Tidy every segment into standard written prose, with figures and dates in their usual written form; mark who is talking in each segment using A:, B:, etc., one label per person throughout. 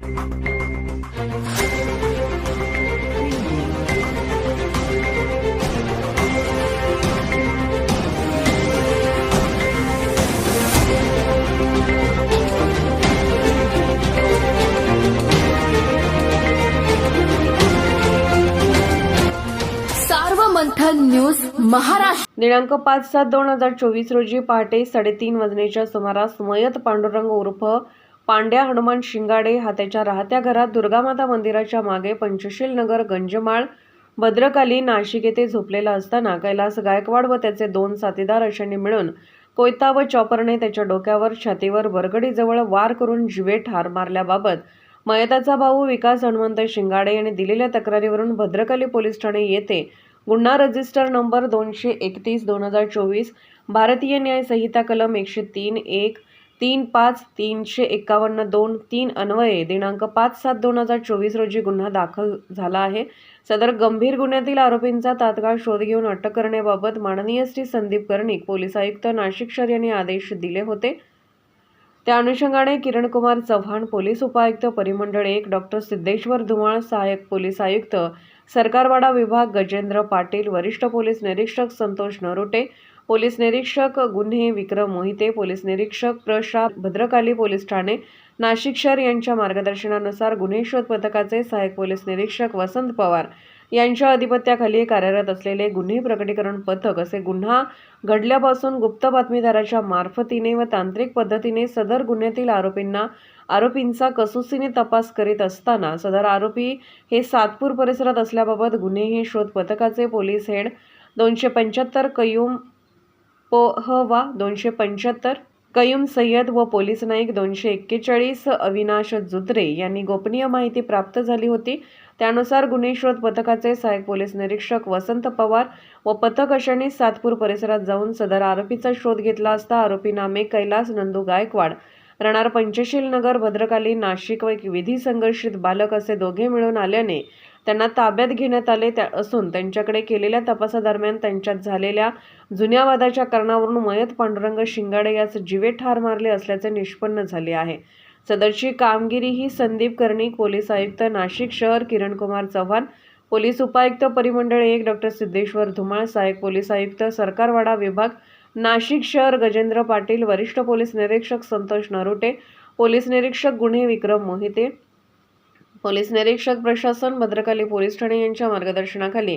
A: मंथन news Maharashtra
B: दिनांक 5/7/2024 रोजी पहाटे 3:30 वाजण्याच्या सुमारास मयत पांडुरंग उर्फ पांड्या हनुमान शिंगाडे हा त्याच्या राहत्या घरात दुर्गामाता मंदिराच्या मागे पंचशील नगर गंजमाळ भद्रकाली नाशिक येथे झोपलेला असताना कैलास गायकवाड व त्याचे 2 साथीदार अशांनी मिळून कोयता व चॉपरने त्याच्या डोक्यावर छातीवर बरगडीजवळ वार करून जीवे ठार मारल्याबाबत मयताचा भाऊ विकास हनुमंत शिंगाडे यांनी दिलेल्या तक्रारीवरून भद्रकाली पोलीस ठाणे येथे गुन्हा रजिस्टर नंबर 231/2024 भारतीय न्याय संहिता कलम 103(1), 3(5), 351(2)(3) अन्वये दिनांक 5/7/2024 रोजी गुन्हा दाखल झाला आहे। सदर गंभीर गुन्ह्यातील आरोपींचा तात्काळ शोध घेऊन अटक करण्याबाबत माननीय श्री संदीप कर्णिक पोलीस आयुक्त नाशिक शहर यांनी आदेश दिले होते। त्या अनुषंगाने किरण कुमार चव्हाण पोलीस उपायुक्त परिमंडळ 1 डॉ. सिद्धेश्वर धुमाळ सहाय्यक पोलीस आयुक्त सरकारवाडा विभाग गजेंद्र पाटील वरिष्ठ पोलीस निरीक्षक संतोष नरोटे पोलीस निरीक्षक गुन्हे विक्रम मोहिते पोलीस निरीक्षक प्रशा भद्रकाली पोलीस ठाणे नाशिक शहर यांच्या मार्गदर्शनानुसार गुन्हे शोध पथकाचे सहाय्यक पोलीस निरीक्षक वसंत पवार यांच्या अधिपत्याखाली कार्यरत असलेले गुन्हे प्रकटीकरण पथक असे गुन्हा घडल्यापासून गुप्त बातमीदाराच्या मार्फतीने व तांत्रिक पद्धतीने सदर गुन्ह्यातील आरोपींचा कसूसीने तपास करीत असताना सदर आरोपी हे सातपूर परिसरात असल्याबाबत गुन्हे शोध पथकाचे पोलीस हेड 275 कयूम पोहवा 275 कयूम सय्यद व पोलीस नाईक 241 अविनाश जुत्रे यांनी गोपनीय माहिती प्राप्त झाली होती। त्यानुसार गुन्हे शोध पथकाचे सहाय्यक पोलीस निरीक्षक वसंत पवार व पथक अशांनी सातपूर परिसरात जाऊन सदर आरोपीचा शोध घेतला असता आरोपी नामे कैलास नंदू गायकवाड राहणार पंचशील नगर भद्रकाली नाशिक व एक विधी संघर्षित बालक असे दोघे मिळून आल्याने त्यांना ताब्यात घेण्यात आले असून त्यांच्याकडे केलेल्या तपासादरम्यान त्यांच्यात झालेल्या जुन्या वादाच्या कारणावरून मयत पांडुरंग शिंगाडे यास जीवे ठार मारले असल्याचे निष्पन्न झाले आहे। सदरची कामगिरी ही संदीप कर्णिक पोलीस आयुक्त नाशिक शहर किरण कुमार चव्हाण पोलीस उपायुक्त परिमंडळ 1 डॉ. सिद्धेश्वर धुमाळ सहाय्यक पोलीस आयुक्त सरकारवाडा विभाग नाशिक शहर गजेंद्र पाटील वरिष्ठ पोलीस निरीक्षक संतोष नरोटे पोलीस निरीक्षक गुन्हे विक्रम मोहिते पोलीस निरीक्षक प्रशासन भद्रकाली पोलीस ठाणे यांच्या मार्गदर्शनाखाली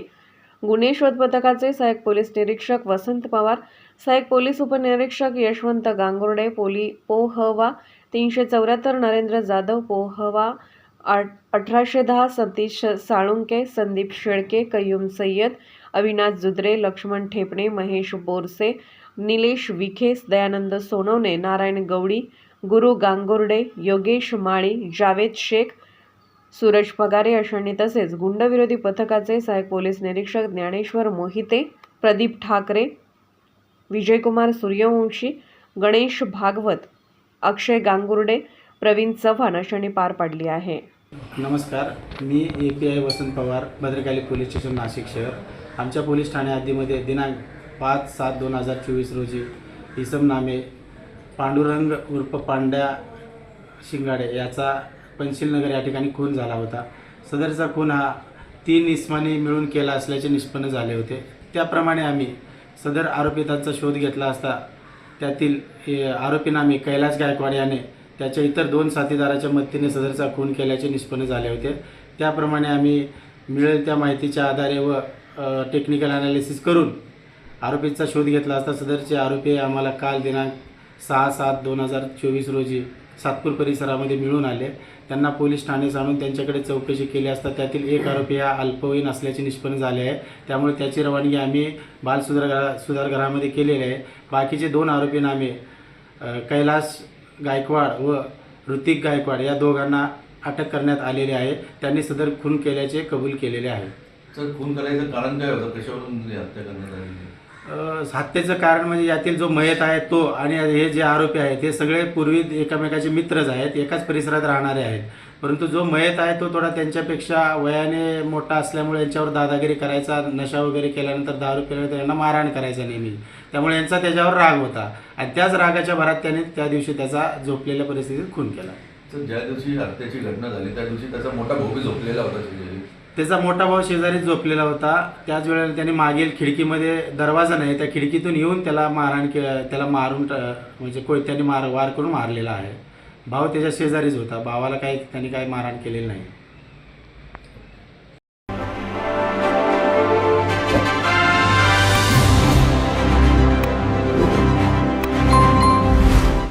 B: गुन्हे शोध पथकाचे सहाय्यक पोलीस निरीक्षक वसंत पवार सहाय्यक पोलीस उपनिरीक्षक यशवंत गांगुर्डे पोहवा 374 नरेंद्र जाधव पोहवा 1810 सतीश साळुंके संदीप शेळके कयूम सय्यद अविनाश जुद्रे लक्ष्मण ठेपणे महेश बोरसे निलेश विखे दयानंद सोनवणे नारायण गवडी गुरु गांगुर्डे योगेश माळी जावेद शेख सूरज पगारे अशांनी तसेच गुंडविरोधी पथकाचे सहाय्यक पोलीस निरीक्षक ज्ञानेश्वर मोहिते प्रदीप ठाकरे विजयकुमार सूर्यवंशी गणेश भागवत अक्षय गांगुर्डे प्रवीण चव्हाण अशांनी पार पाडली आहे।
C: नमस्कार, मी API वसंत पवार भद्रकाली पोलीस स्टेशन नाशिक शहर। आमच्या पोलीस ठाणे हद्दीमध्ये दिनांक 5/7/2024 रोजी इसम नामे पांडुरंग उर्फ पांड्या शिंगाडे याचा पंचशील नगर या ठिकाणी खून झाला होता। सदरचा खून हा 3 इसमांनी मिळून केला असल्याचे निष्पन्न झाले होते। त्याप्रमाणे आम्ही सदर आरोपितांचा शोध घेतला असता त्यातील आरोपी नामे कैलास गायकवाड याने त्याच्या इतर 2 साथीदाराच्या मदतीने सदरचा खून केल्याचे निष्पन्न झाले होते। त्याप्रमाणे आम्ही मिळेल त्या माहितीच्या आधारे व टेक्निकल ॲनालिसिस करून आरोपीचा शोध घेतला असता सदरचे आरोपी आम्हाला काल दिनांक 6/7/2024 रोजी सातपूर परिसरामध्ये मिळून आले। त्यांना पोलीस ठाण्यात आणून त्यांच्याकडे चौकशी केली असता त्यातील एक आरोपी हा अल्पवयीन असल्याचे निष्पन्न झाले आहे। त्यामुळे त्याची रवानगी आम्ही बाल सुधारगृहामध्ये केलेली आहे। बाकीचे 2 आरोपी नामे कैलास गायकवाड व ऋतिक गायकवाड या दोघांना अटक करण्यात आलेली आहे। त्यांनी सदर खून केल्याचे कबूल केलेले आहे।
D: तर खून करायचं कारण काय होतं, कशावरून हत्या करण्यात आली?
C: हत्येचं कारण म्हणजे यातील जो मयत आहे तो आणि हे जे आरोपी आहेत हे सगळे पूर्वी एकमेकाचे मित्रच आहेत, एकाच परिसरात राहणारे आहेत। परंतु जो मयत आहे तो थोडा त्यांच्यापेक्षा वयाने मोठा असल्यामुळे यांच्यावर दादागिरी करायचा, नशा वगैरे केल्यानंतर दारू पिल्यानंतर यांना मारहाण करायचा नेहमी, त्यामुळे यांचा त्याच्यावर राग होता आणि त्याच रागाच्या भरात त्याने त्या दिवशी त्याचा झोपलेल्या परिस्थितीत खून केला।
D: तर ज्या दिवशी हत्येची घटना झाली त्या दिवशी त्याचा मोठा भाऊ बी झोपलेला होता शेजारी.
C: त्याचा मोठा भाऊ शेजारी झोपलेला होता. त्याच वेळेला त्याने मागील खिडकीमध्ये दरवाजा नाही त्या खिडकीतून येऊन त्याला त्याला मारून म्हणजे त्याने वार करून मारलेला आहे. भाऊ त्याच्या शेजारीच होता. भावाला त्यांनी काही मारहाण केलेली नाही.